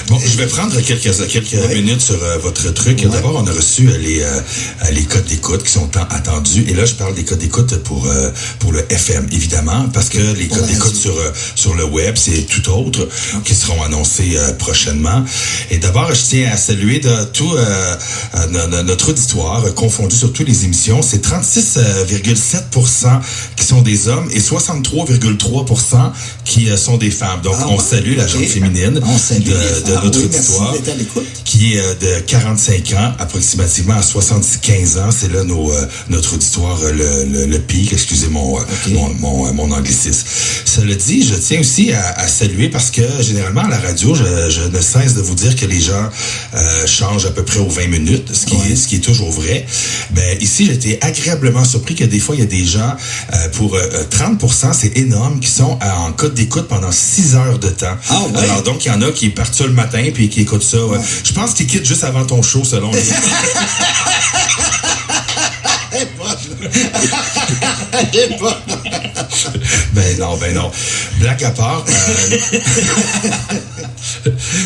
Bon, je vais prendre quelques minutes sur votre truc. D'abord, on a reçu les codes d'écoute qui sont tant attendus. Et là, je parle des codes d'écoute pour le FM, évidemment, parce que les codes d'écoute sur le web, c'est tout autre, qui seront annoncés prochainement. Et d'abord, je tiens à saluer de tout notre auditoire, confondu sur toutes les émissions. C'est 36,7% qui sont des hommes et 63,3% qui sont des femmes. Donc, on salue la gente féminine de notre auditoire, qui est de 45 ans approximativement à 75 ans. C'est là notre auditoire le pic, excusez mon anglicisme. Cela dit, je tiens aussi à saluer, parce que généralement à la radio, je ne cesse de vous dire que les gens changent à peu près aux 20 minutes, ce qui est toujours vrai. Ben ici, j'étais agréablement surpris que des fois, il y a des gens, pour 30%, c'est énorme, qui sont en code d'écoute pendant 6 heures de temps. Alors donc, il y en a qui partent ça le matin puis qui écoutent ça. Je pense qu'ils quittent juste avant ton show, selon les... Ben non. Blague à part,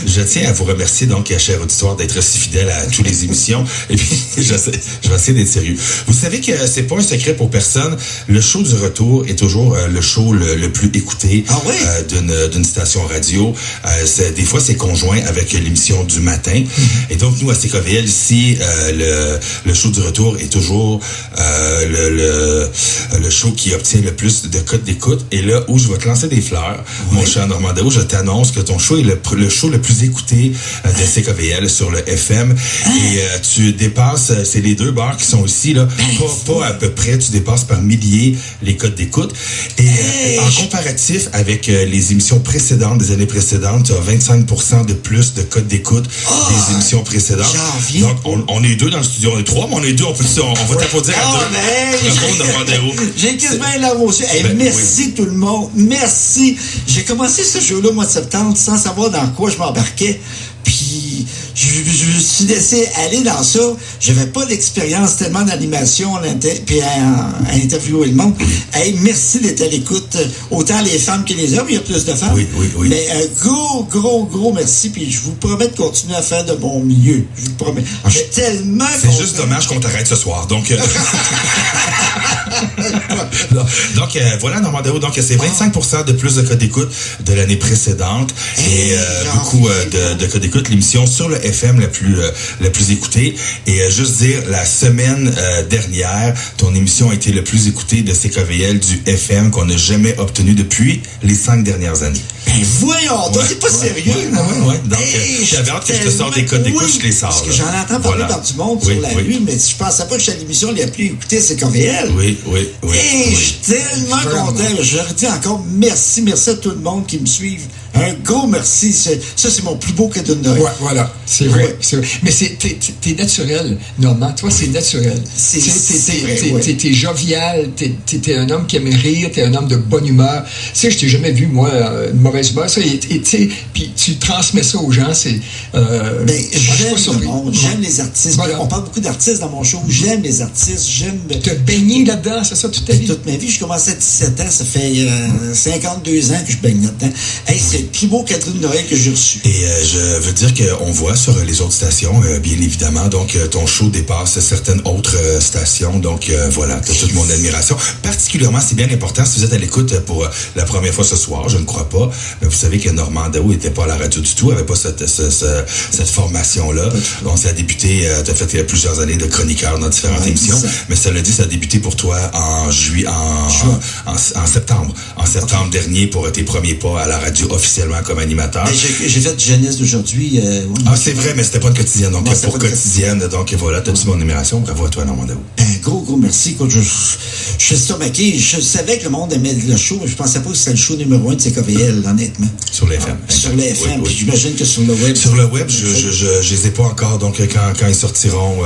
je tiens à vous remercier, donc, cher auditoire, d'être si fidèle à toutes les émissions. Et puis, je vais essayer d'être sérieux. Vous savez que c'est pas un secret pour personne. Le show du retour est toujours le show le plus écouté d'une station radio. Des fois, c'est conjoint avec l'émission du matin. Et donc, nous, à CKVL, ici, le show du retour est toujours le show qui obtient le plus de codes d'écoute. Et là où je vais te lancer des fleurs, mon cher Normand Daou, je t'annonce que ton show est le show le plus écouté de CKVL sur le FM. Et tu dépasses, c'est les deux bars qui sont ici, là, pas à peu près, tu dépasses par milliers les codes d'écoute. Et en comparatif avec les émissions précédentes, des années précédentes, tu as 25% de plus de codes d'écoute des émissions précédentes. Donc, on est deux dans le studio, on est trois, mais on est deux, on va t'applaudir à deux. J'ai quasiment la reçu. Merci tout le monde. Merci. J'ai commencé ce show-là au mois de septembre sans savoir dans quoi je m'embarquais. Puis je me suis laissé aller dans ça. J'avais pas d'expérience tellement d'animation puis à interviewer le monde. Merci d'être à l'écoute. Autant les femmes que les hommes, il y a plus de femmes. Oui. Mais gros merci. Puis je vous promets de continuer à faire de mon mieux. Je vous promets. Je suis tellement C'est content. Juste dommage qu'on t'arrête ce soir. Donc, voilà, Normand Daou. Donc, c'est 25% de plus de codes d'écoute de l'année précédente. Et beaucoup de codes d'écoute. L'émission sur le FM la plus écoutée. Et juste dire, la semaine dernière, ton émission a été le plus écoutée de CKVL du FM qu'on n'a jamais obtenu depuis les 5 dernières années. Voyons, toi, t'es pas sérieux. Ouais. Donc, j'avais hâte que je te sorte des codes d'écoute, je les sors. Parce que j'en entends parler dans du monde sur la rue, mais je pensais pas que c'était l'émission la plus écoutée, c'est CKVL. Oui. Je suis tellement content. Je redis encore merci à tout le monde qui me suivent. Un gros merci. Ça, c'est mon plus beau cadeau de Noël. Ouais, voilà. C'est vrai. Mais t'es naturel, Normand. Toi, c'est naturel. T'es jovial. T'es un homme qui aime rire. T'es un homme de bonne humeur. Tu sais, je t'ai jamais vu, moi, une mauvaise humeur. Puis tu transmets ça aux gens. J'aime le monde. J'aime les artistes. Voilà. On parle beaucoup d'artistes dans mon show. J'aime les artistes. Te baigner là-dedans, c'est ça, toute ta vie? Toute ma vie. Je commençais à 17 ans. Ça fait 52 ans que je baigne là-dedans. C'est le plus beau cadeau de Noël que j'ai reçu. Et je veux dire qu'on voit sur les autres stations, bien évidemment, donc ton show dépasse certaines autres stations. Donc voilà, t'as toute mon admiration. Particulièrement, c'est bien important, si vous êtes à l'écoute pour la première fois ce soir, je ne crois pas, mais vous savez que Normand Daou n'était pas à la radio du tout, n'avait pas cette formation-là. Donc ça a débuté, tu as fait plusieurs années de chroniqueur dans différentes émissions, mais cela dit, ça a débuté pour toi en septembre. En septembre dernier, pour tes premiers pas à la radio officiellement comme animateur. J'ai fait Jeunesse d'aujourd'hui. C'est vrai, mais c'était pas une quotidienne. Donc, pour quotidienne, donc voilà, t'as-tu mon admiration. Bravo à toi, Normand Daou. Gros merci. Je suis estomaqué. Je savais que le monde aimait le show, mais je pensais pas que c'était le show numéro 1 de CKVL, honnêtement. Sur les FM. Sur les FM. Oui. Puis j'imagine que sur le web. Sur le web, je les ai pas encore. Donc, quand ils sortiront,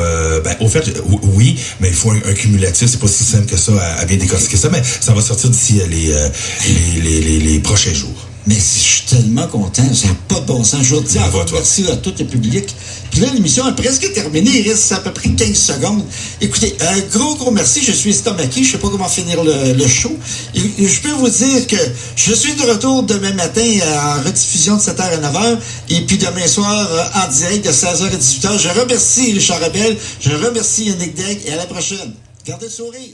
au fait, oui, mais il faut un cumulatif. C'est pas si simple que ça à bien décortiquer ça, mais ça va sortir d'ici les prochains jours. Mais je suis tellement content, ça n'a pas de bon sens. Je vous dis encore merci à tout le public. Puis là, l'émission est presque terminée, il reste à peu près 15 secondes. Écoutez, un gros merci, je suis estomaqué, je sais pas comment finir le show. Et je peux vous dire que je suis de retour demain matin en rediffusion de 7h à 9h, et puis demain soir en direct de 16h à 18h. Je remercie Richard Rebelle, je remercie Yannick Degg, et à la prochaine. Gardez le sourire.